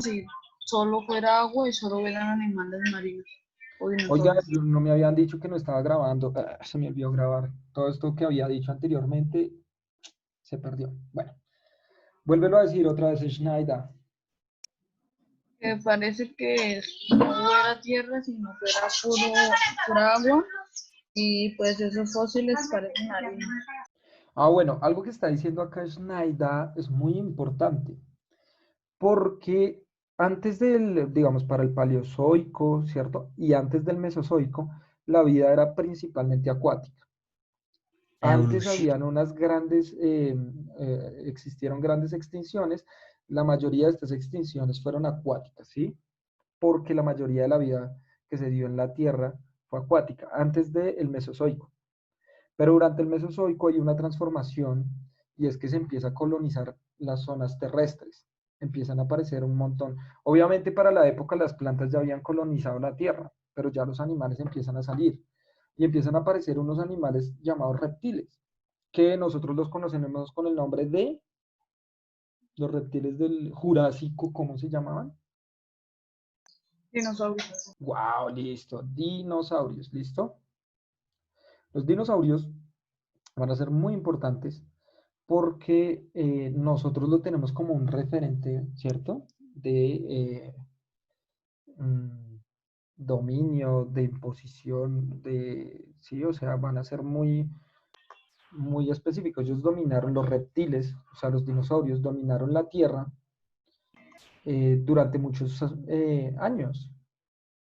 si solo fuera agua y solo hubieran animales marinos o Oiga, dinosaurios. no me habían dicho que no estaba grabando. Se me olvidó grabar. Todo esto que había dicho anteriormente se perdió. Bueno, vuélvelo a decir otra vez, Schneider. Que parece que no hubiera tierra, sino fuera pura agua y pues esos fósiles parecen marinos. Ah, bueno, algo que está diciendo acá Schneider es muy importante, porque antes del, digamos, para el Paleozoico, ¿cierto? Y antes del Mesozoico, la vida era principalmente acuática. La Antes evolución. habían unas grandes, existieron grandes extinciones. La mayoría de estas extinciones fueron acuáticas, ¿sí? Porque la mayoría de la vida que se dio en la Tierra fue acuática, antes del Mesozoico. Pero durante el Mesozoico hay una transformación y es que se empieza a colonizar las zonas terrestres. Empiezan a aparecer un montón. Obviamente para la época las plantas ya habían colonizado la Tierra, pero ya los animales empiezan a salir y empiezan a aparecer unos animales llamados reptiles, que nosotros los conocemos con el nombre de los reptiles del Jurásico, ¿cómo se llamaban? Dinosaurios. Wow, listo. Dinosaurios, ¿listo? Los dinosaurios van a ser muy importantes porque nosotros lo tenemos como un referente, ¿cierto? De dominio, de imposición, de, sí, o sea, van a ser muy, muy específicos. Ellos dominaron los reptiles, o sea, los dinosaurios dominaron la Tierra durante muchos años,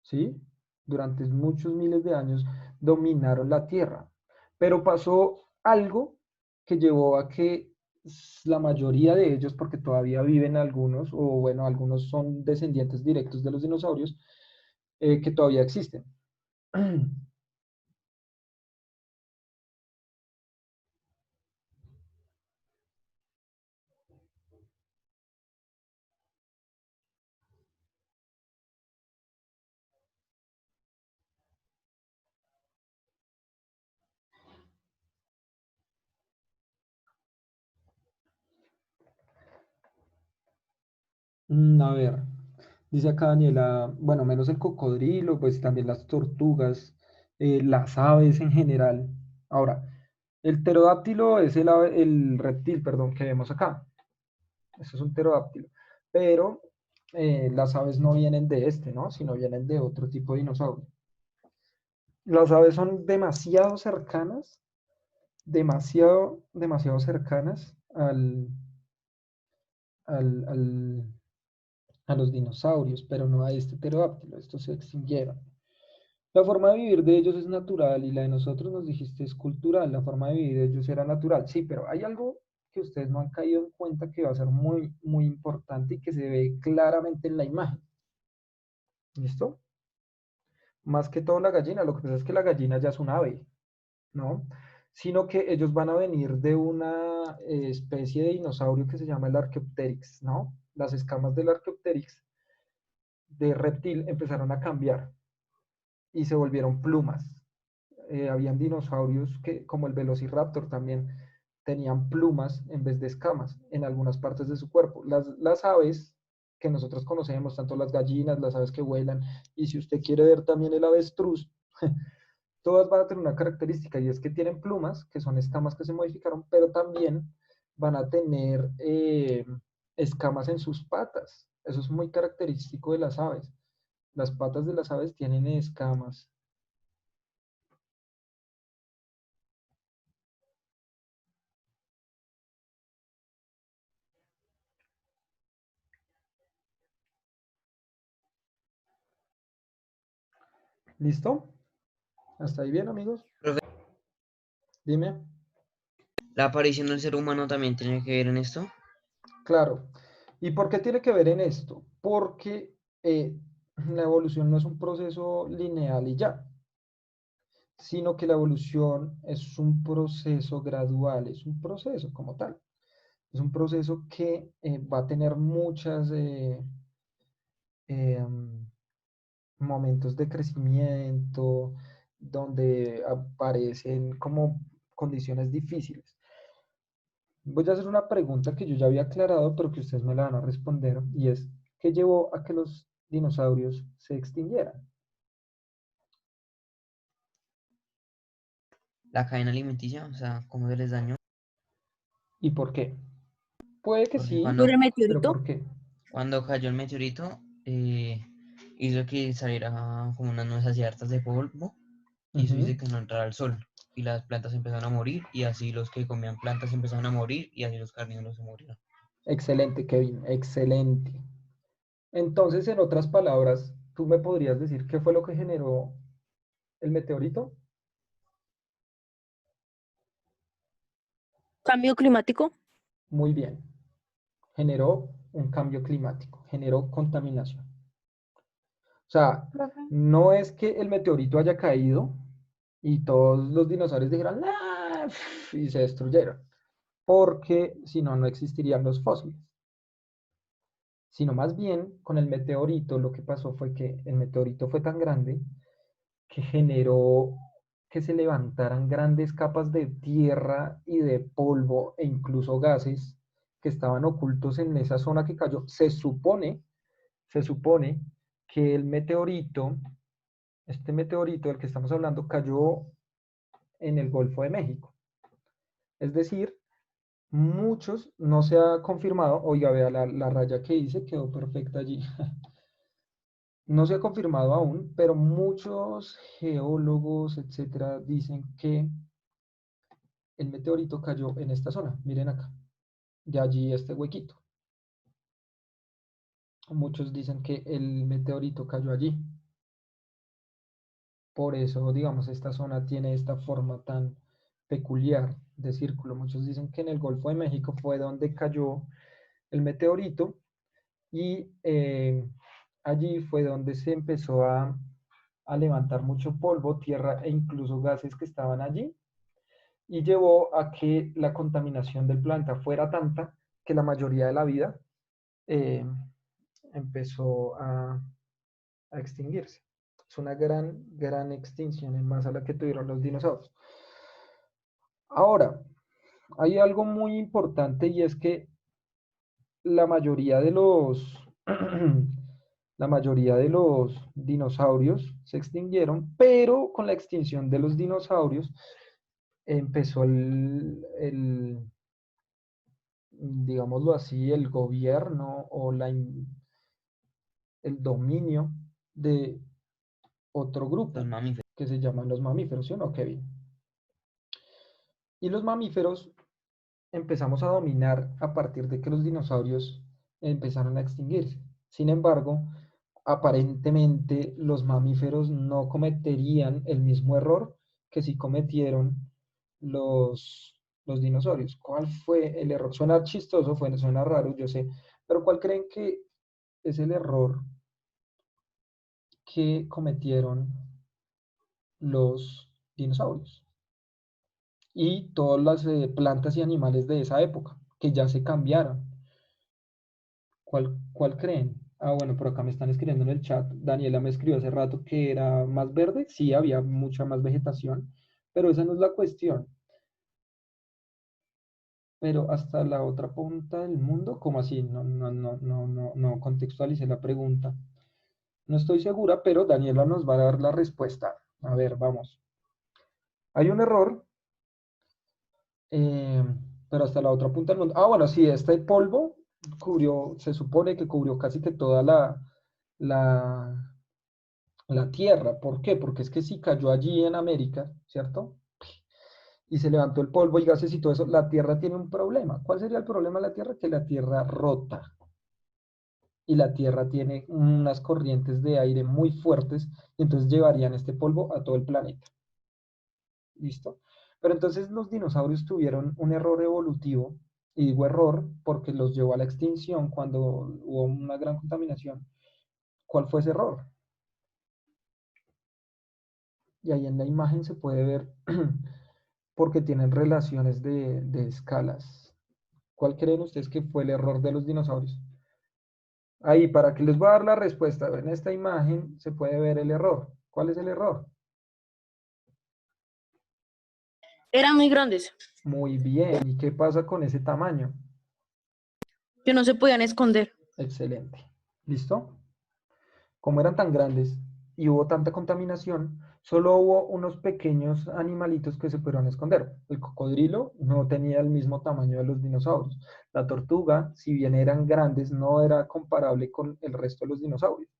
¿sí? Durante muchos miles de años dominaron la Tierra. Pero pasó algo que llevó a que la mayoría de ellos, porque todavía viven algunos, o bueno, algunos son descendientes directos de los dinosaurios, que todavía existen. A ver, dice acá Daniela, bueno, menos el cocodrilo, pues también las tortugas, las aves en general. Ahora, el pterodáctilo es el reptil, perdón, que vemos acá. Eso es un pterodáctilo. Pero las aves no vienen de este, ¿no? Sino vienen de otro tipo de dinosaurio. Las aves son demasiado cercanas, demasiado cercanas al, al, a los dinosaurios, pero no a este pterodáctilo. Estos se extinguieron. La forma de vivir de ellos es natural y la de nosotros nos dijiste es cultural. La forma de vivir de ellos era natural. Sí, pero hay algo que ustedes no han caído en cuenta que va a ser muy, muy importante y que se ve claramente en la imagen. ¿Listo? Más que todo la gallina. Lo que pasa es que la gallina ya es un ave, ¿no? Sino que ellos van a venir de una especie de dinosaurio que se llama el Archaeopteryx, ¿no? Las escamas del Archaeopteryx de reptil empezaron a cambiar y se volvieron plumas. Habían dinosaurios que, como el Velociraptor también, tenían plumas en vez de escamas en algunas partes de su cuerpo. Las aves que nosotros conocemos, tanto las gallinas, las aves que vuelan, y si usted quiere ver también el avestruz, todas van a tener una característica y es que tienen plumas, que son escamas que se modificaron, pero también van a tener escamas en sus patas. Eso es muy característico de las aves. Las patas de las aves tienen escamas. ¿Listo? ¿Hasta ahí bien, amigos? Profe, Dime. ¿la aparición del ser humano también tiene que ver en esto? Claro. ¿Y por qué tiene que ver en esto? Porque la evolución no es un proceso lineal y ya, sino que la evolución es un proceso gradual, es un proceso como tal. Es un proceso que va a tener muchas momentos de crecimiento, donde aparecen como condiciones difíciles. Voy a hacer una pregunta que yo ya había aclarado, pero que ustedes me la van a responder, y es, ¿Qué llevó a que los dinosaurios se extinguieran? La cadena alimenticia, o sea, cómo se les dañó. ¿Y por qué? Puede que Porque sí, ¿Por el pero meteorito? ¿por qué? cuando cayó el meteorito, hizo que saliera como unas nubes así hartas de polvo, y eso Ujú. hizo que no entrara el sol. Y las plantas empezaron a morir, y así los que comían plantas empezaron a morir, y así los carnívoros se murieron. Excelente, Kevin, excelente. Entonces, en otras palabras, ¿tú me podrías decir qué fue lo que generó el meteorito? ¿Cambio climático? Muy bien. Generó un cambio climático, generó contaminación. O sea, Profe, no es que el meteorito haya caído y todos los dinosaurios dijeran ¡ah! Y se destruyeron, porque si no, no existirían los fósiles. Sino más bien con el meteorito lo que pasó fue que el meteorito fue tan grande que generó que se levantaran grandes capas de tierra y de polvo e incluso gases que estaban ocultos en esa zona que cayó. Se supone que el meteorito, este meteorito del que estamos hablando, cayó en el Golfo de México. Es decir, muchos no se ha confirmado, oiga, vea la raya que hice, quedó perfecta allí. No se ha confirmado aún, pero muchos geólogos, etcétera, dicen que el meteorito cayó en esta zona. Miren acá, de allí este huequito. Muchos dicen que el meteorito cayó allí. Por eso, digamos, esta zona tiene esta forma tan peculiar de círculo. Muchos dicen que en el Golfo de México fue donde cayó el meteorito y allí fue donde se empezó a levantar mucho polvo, tierra e incluso gases que estaban allí y llevó a que la contaminación del planeta fuera tanta que la mayoría de la vida eh, empezó a extinguirse. Es una gran, gran extinción en masa la que tuvieron los dinosaurios. Ahora, hay algo muy importante y es que la mayoría de los, la mayoría de los dinosaurios se extinguieron, pero con la extinción de los dinosaurios empezó digámoslo así, el gobierno o el dominio de otro Los grupo mamíferos. que se llaman los mamíferos, ¿sí o no, Kevin? Y los mamíferos empezamos a dominar a partir de que los dinosaurios empezaron a extinguirse. Sin embargo, aparentemente los mamíferos no cometerían el mismo error que sí cometieron los dinosaurios. ¿Cuál fue el error? Suena chistoso, suena raro, yo sé, pero ¿cuál creen que es el error que cometieron los dinosaurios y todas las plantas y animales de esa época, que ya se cambiaron? ¿Cuál creen? Ah, bueno, por acá me están escribiendo en el chat. Daniela me escribió hace rato que era más verde. Sí, había mucha más vegetación, pero esa no es la cuestión. Pero hasta la otra punta del mundo, ¿cómo así? No contextualicé la pregunta. No estoy segura, pero Daniela nos va a dar la respuesta. A ver, vamos. Hay un error, eh, pero hasta la otra punta del mundo. Ah, bueno, sí, este polvo cubrió, se supone que cubrió casi que toda la, la Tierra. ¿Por qué? Porque es que si cayó allí en América, ¿cierto? Y se levantó el polvo y gases y todo eso, la Tierra tiene un problema. ¿Cuál sería el problema de la Tierra? Que la Tierra rota. Y la Tierra tiene unas corrientes de aire muy fuertes, y entonces llevarían este polvo a todo el planeta. ¿Listo? Pero entonces los dinosaurios tuvieron un error evolutivo, y digo error porque los llevó a la extinción cuando hubo una gran contaminación. ¿Cuál fue ese error? Y ahí en la imagen se puede ver porque tienen relaciones de escalas. ¿Cuál creen ustedes que fue el error de los dinosaurios? Ahí, para que les voy a dar la respuesta. En esta imagen se puede ver el error. ¿Cuál es el error? Eran muy grandes, Muy bien. ¿Y qué pasa con ese tamaño? que no se podían esconder. Excelente. ¿Listo? Como eran tan grandes y hubo tanta contaminación, solo hubo unos pequeños animalitos que se pudieron esconder. El cocodrilo no tenía el mismo tamaño de los dinosaurios. La tortuga, si bien eran grandes, no era comparable con el resto de los dinosaurios.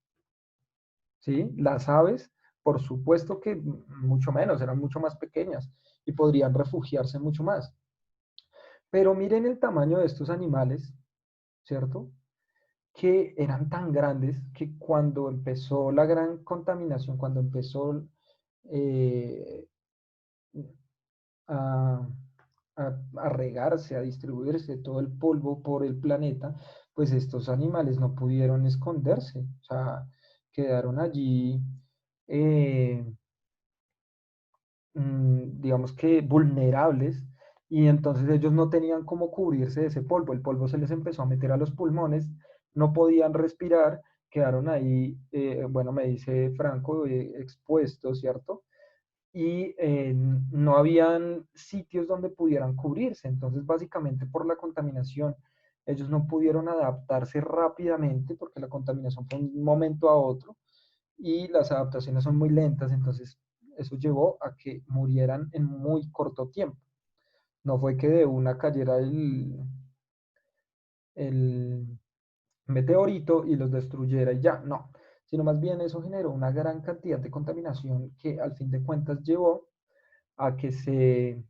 ¿Sí? Las aves, por supuesto que mucho menos, eran mucho más pequeñas y podrían refugiarse mucho más. Pero miren el tamaño de estos animales, ¿cierto? Que eran tan grandes que cuando empezó la gran contaminación, cuando empezó eh, a, a regarse, a distribuirse todo el polvo por el planeta, pues estos animales no pudieron esconderse, o sea, quedaron allí, eh, digamos que vulnerables, y entonces ellos no tenían cómo cubrirse de ese polvo. El polvo se les empezó a meter a los pulmones, no podían respirar, quedaron ahí, bueno, me dice Franco, expuestos, ¿cierto? Y no habían sitios donde pudieran cubrirse. Entonces, básicamente por la contaminación, ellos no pudieron adaptarse rápidamente porque la contaminación fue de un momento a otro y las adaptaciones son muy lentas, entonces eso llevó a que murieran en muy corto tiempo. No fue que de una cayera el meteorito y los destruyera y ya, no, sino más bien eso generó una gran cantidad de contaminación que al fin de cuentas llevó a que se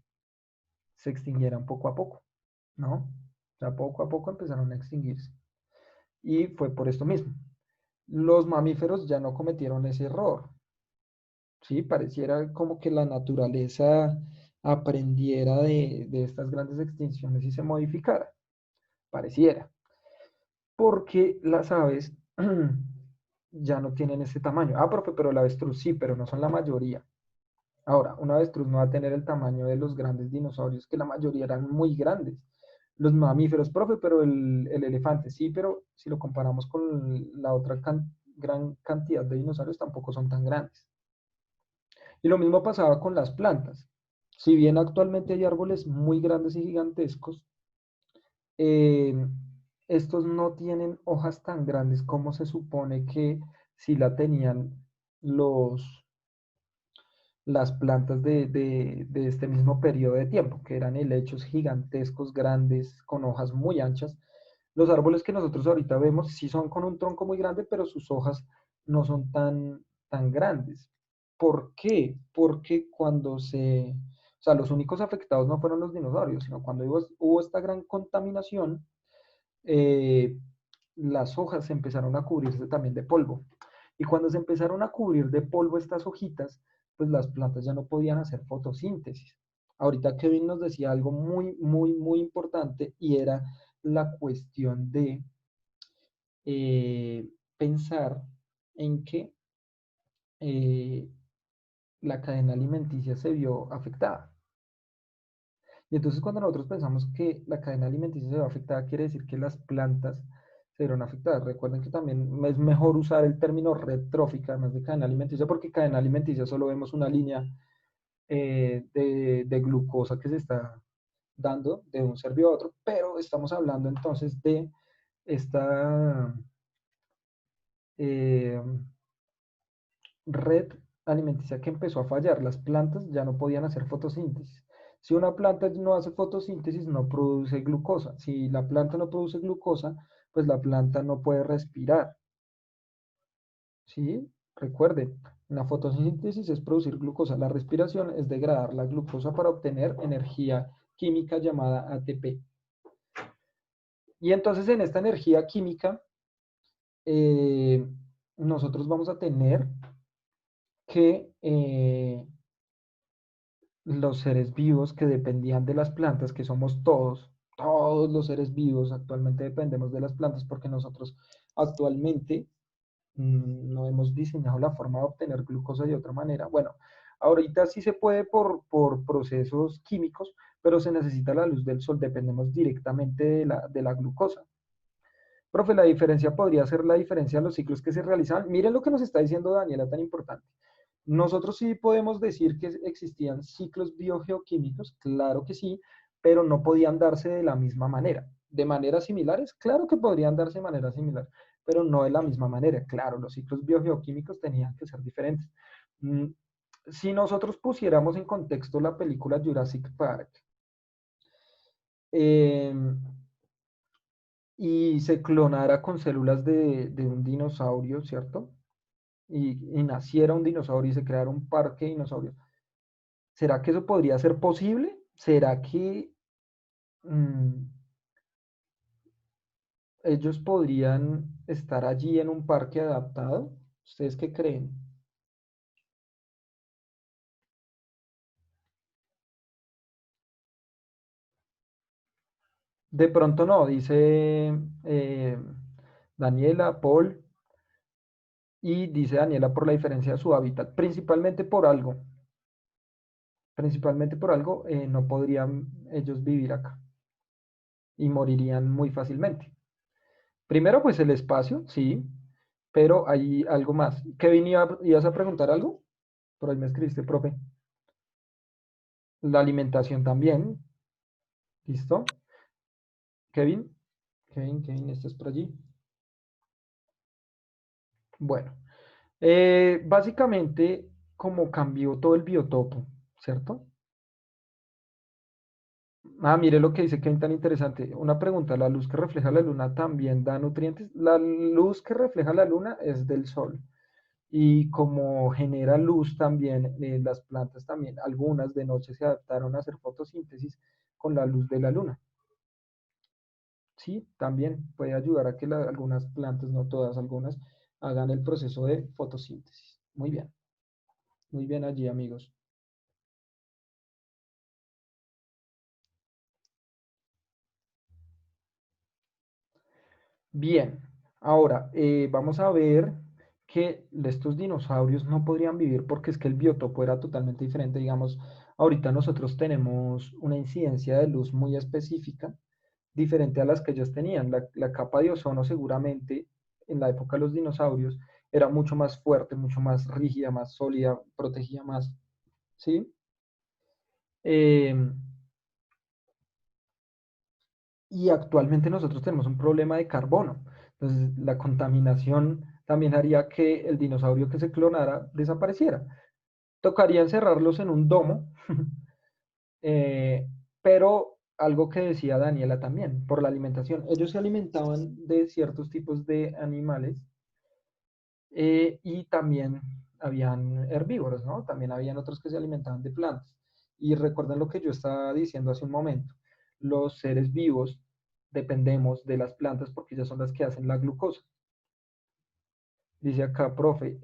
extinguieran poco a poco, ¿no? O sea, poco a poco empezaron a extinguirse. Y fue por esto mismo. Los mamíferos ya no cometieron ese error. Sí, pareciera como que la naturaleza aprendiera de estas grandes extinciones y se modificara. Pareciera. Porque las aves ya no tienen ese tamaño. Ah, profe, pero la avestruz sí, pero no son la mayoría. Ahora, una avestruz no va a tener el tamaño de los grandes dinosaurios, que la mayoría eran muy grandes. Los mamíferos, profe, pero el elefante sí, pero si lo comparamos con la otra gran cantidad de dinosaurios, tampoco son tan grandes. Y lo mismo pasaba con las plantas. Si bien actualmente hay árboles muy grandes y gigantescos, eh, estos no tienen hojas tan grandes como se supone que si la tenían los, las plantas de este mismo periodo de tiempo, que eran helechos gigantescos, grandes, con hojas muy anchas. Los árboles que nosotros ahorita vemos sí son con un tronco muy grande, pero sus hojas no son tan grandes. ¿Por qué? Porque o sea, los únicos afectados no fueron los dinosaurios, sino cuando hubo esta gran contaminación, eh, las hojas se empezaron a cubrirse también de polvo. Y cuando se empezaron a cubrir de polvo estas hojitas, pues las plantas ya no podían hacer fotosíntesis. Ahorita Kevin nos decía algo muy, muy, muy importante y era la cuestión de pensar en que eh, la cadena alimenticia se vio afectada. Y entonces cuando nosotros pensamos que la cadena alimenticia se ve afectada, quiere decir que las plantas se vieron afectadas. Recuerden que también es mejor usar el término red trófica, además de cadena alimenticia, porque cadena alimenticia solo vemos una línea de glucosa que se está dando de un ser vivo a otro, pero estamos hablando entonces de esta eh, red alimenticia que empezó a fallar. Las plantas ya no podían hacer fotosíntesis. Si una planta no hace fotosíntesis, no produce glucosa. Si la planta no produce glucosa, pues la planta no puede respirar. ¿Sí? Recuerden, la fotosíntesis es producir glucosa. La respiración es degradar la glucosa para obtener energía química llamada ATP. Y entonces en esta energía química, nosotros vamos a tener que los seres vivos que dependían de las plantas, que somos todos los seres vivos actualmente dependemos de las plantas porque nosotros actualmente no hemos diseñado la forma de obtener glucosa de otra manera. Bueno, ahorita sí se puede por procesos químicos, pero se necesita la luz del sol, dependemos directamente de la glucosa. Profe, la diferencia podría ser la diferencia de los ciclos que se realizaban. Miren lo que nos está diciendo Daniela, tan importante. Nosotros sí podemos decir que existían ciclos biogeoquímicos, claro que sí, pero no podían darse de la misma manera. ¿De maneras similares? Claro que podrían darse de manera similar, pero no de la misma manera. Claro, los ciclos biogeoquímicos tenían que ser diferentes. Si nosotros pusiéramos en contexto la película Jurassic Park, y se clonara con células de un dinosaurio, ¿cierto? Y naciera un dinosaurio y se creara un parque de dinosaurios. ¿Será que eso podría ser posible? ¿Será que ellos podrían estar allí en un parque adaptado? ¿Ustedes qué creen? De pronto no, dice Daniela, Paul, y dice Daniela por la diferencia de su hábitat, principalmente por algo. Principalmente por algo, no podrían ellos vivir acá y morirían muy fácilmente. Primero, pues el espacio, sí, pero hay algo más. Kevin, ¿ibas a preguntar algo? Por ahí me escribiste, profe. La alimentación también. ¿Listo? Kevin, ¿estás por allí? Bueno, básicamente, como cambió todo el biotopo, ¿cierto? Ah, mire lo que dice Kevin tan interesante. Una pregunta, ¿la luz que refleja la luna también da nutrientes? La luz que refleja la luna es del sol. Y como genera luz también, las plantas también, algunas de noche se adaptaron a hacer fotosíntesis con la luz de la luna. Sí, también puede ayudar a que algunas plantas, no todas, algunas, hagan el proceso de fotosíntesis. Muy bien allí, amigos. Bien, ahora vamos a ver que estos dinosaurios no podrían vivir porque es que el biotopo era totalmente diferente. Digamos, ahorita nosotros tenemos una incidencia de luz muy específica, diferente a las que ellos tenían. La capa de ozono seguramente en la época de los dinosaurios era mucho más fuerte, mucho más rígida, más sólida, protegía más, ¿sí? Y actualmente nosotros tenemos un problema de carbono. Entonces, la contaminación también haría que el dinosaurio que se clonara desapareciera. Tocaría encerrarlos en un domo, pero algo que decía Daniela también, por la alimentación. Ellos se alimentaban de ciertos tipos de animales y también habían herbívoros, ¿no? También habían otros que se alimentaban de plantas. Y recuerden lo que yo estaba diciendo hace un momento. Los seres vivos dependemos de las plantas porque ellas son las que hacen la glucosa. Dice acá, profe,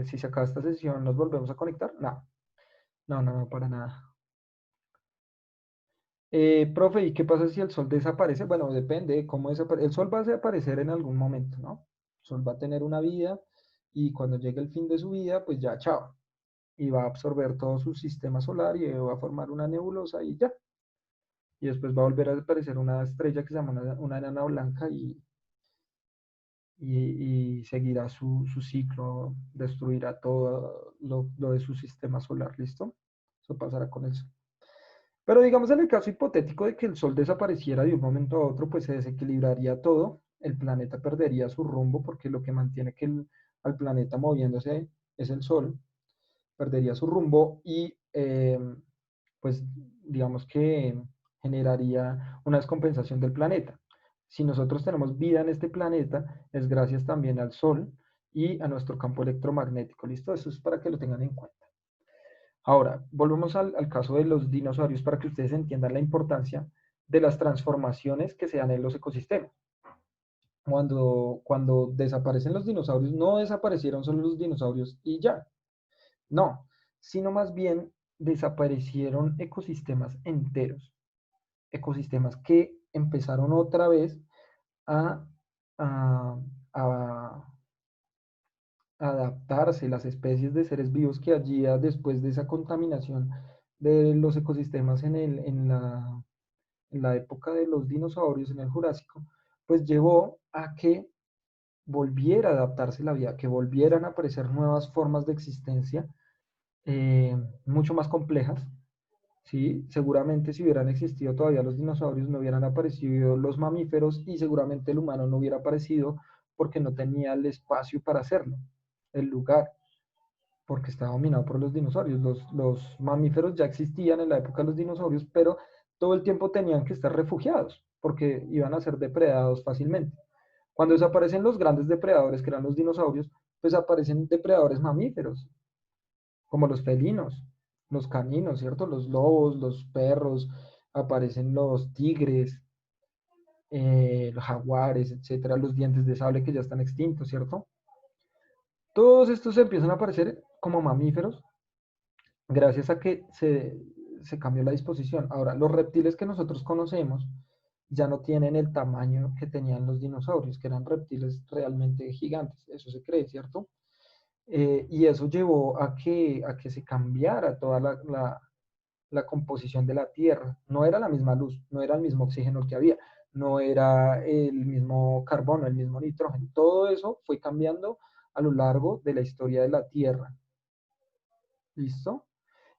si se acaba esta sesión, ¿nos volvemos a conectar? No, para nada. Profe, ¿y qué pasa si el sol desaparece? Bueno, depende de cómo desaparece. El sol va a desaparecer en algún momento, ¿no? El sol va a tener una vida y cuando llegue el fin de su vida, pues ya, chao. Y va a absorber todo su sistema solar y va a formar una nebulosa y ya. Y después va a volver a aparecer una estrella que se llama una enana blanca y seguirá su ciclo, destruirá todo lo de su sistema solar, ¿listo? Eso pasará con el sol. Pero digamos en el caso hipotético de que el sol desapareciera de un momento a otro, pues se desequilibraría todo, el planeta perdería su rumbo porque lo que mantiene al planeta moviéndose es el sol, perdería su rumbo y pues digamos que generaría una descompensación del planeta. Si nosotros tenemos vida en este planeta, es gracias también al Sol y a nuestro campo electromagnético. ¿Listo? Eso es para que lo tengan en cuenta. Ahora, volvemos al caso de los dinosaurios para que ustedes entiendan la importancia de las transformaciones que se dan en los ecosistemas. Cuando desaparecen los dinosaurios, no desaparecieron solo los dinosaurios y ya. No, sino más bien desaparecieron ecosistemas enteros. Ecosistemas que empezaron otra vez a, a, a adaptarse, las especies de seres vivos que allí después de esa contaminación de los ecosistemas en la época de los dinosaurios, en el Jurásico, pues llevó a que volviera a adaptarse la vida, que volvieran a aparecer nuevas formas de existencia mucho más complejas. ¿Sí? Seguramente si hubieran existido todavía los dinosaurios no hubieran aparecido los mamíferos y seguramente el humano no hubiera aparecido porque no tenía el espacio para hacerlo, el lugar, porque estaba dominado por los dinosaurios. Los mamíferos ya existían en la época de los dinosaurios, pero todo el tiempo tenían que estar refugiados, porque iban a ser depredados fácilmente. Cuando desaparecen los grandes depredadores, que eran los dinosaurios, pues aparecen depredadores mamíferos, como los felinos, los caninos, ¿cierto? Los lobos, los perros, aparecen los tigres, los jaguares, etcétera, los dientes de sable que ya están extintos, ¿cierto? Todos estos empiezan a aparecer como mamíferos gracias a que se cambió la disposición. Ahora, los reptiles que nosotros conocemos ya no tienen el tamaño que tenían los dinosaurios, que eran reptiles realmente gigantes, eso se cree, ¿cierto? Y eso llevó a que se cambiara toda la composición de la Tierra. No era la misma luz, no era el mismo oxígeno que había, no era el mismo carbono, el mismo nitrógeno. Todo eso fue cambiando a lo largo de la historia de la Tierra. ¿Listo?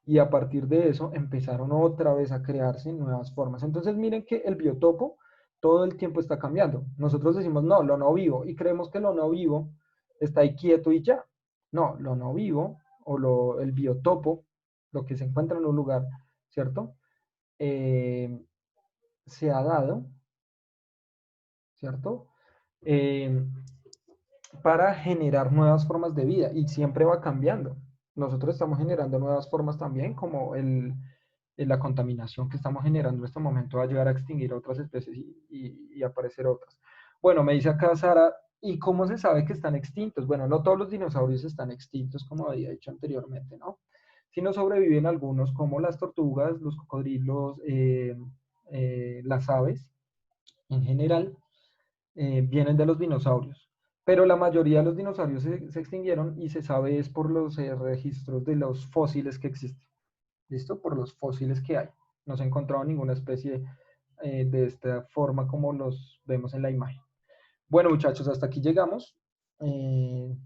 Y a partir de eso empezaron otra vez a crearse nuevas formas. Entonces miren que el biotopo todo el tiempo está cambiando. Nosotros decimos, no, lo no vivo, y creemos que lo no vivo está ahí quieto y ya. No, lo no vivo el biotopo, lo que se encuentra en un lugar, ¿cierto? Se ha dado, ¿cierto? Para generar nuevas formas de vida y siempre va cambiando. Nosotros estamos generando nuevas formas también, como la contaminación que estamos generando en este momento va a llegar a extinguir a otras especies y aparecer otras. Bueno, me dice acá Sara, ¿y cómo se sabe que están extintos? Bueno, no todos los dinosaurios están extintos, como había dicho anteriormente, ¿no? Sino sobreviven algunos, como las tortugas, los cocodrilos, las aves, en general, vienen de los dinosaurios. Pero la mayoría de los dinosaurios se extinguieron y se sabe es por los registros de los fósiles que existen. ¿Listo? Por los fósiles que hay. No se ha encontrado ninguna especie de esta forma como los vemos en la imagen. Bueno, muchachos, hasta aquí llegamos. El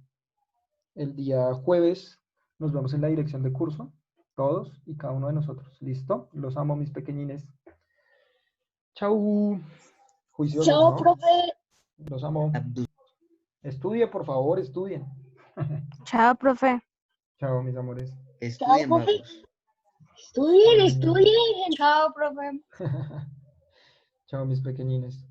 día jueves nos vemos en la dirección de curso, todos y cada uno de nosotros. ¿Listo? Los amo, mis pequeñines. Chau. Juiciosos, Chao, ¿no? profe. Los amo. Estudie, por favor, estudien. Chao, profe. Chao, mis amores. Estudien, profe. vagos. Estudien, estudien. Chao, profe. Chao, mis pequeñines.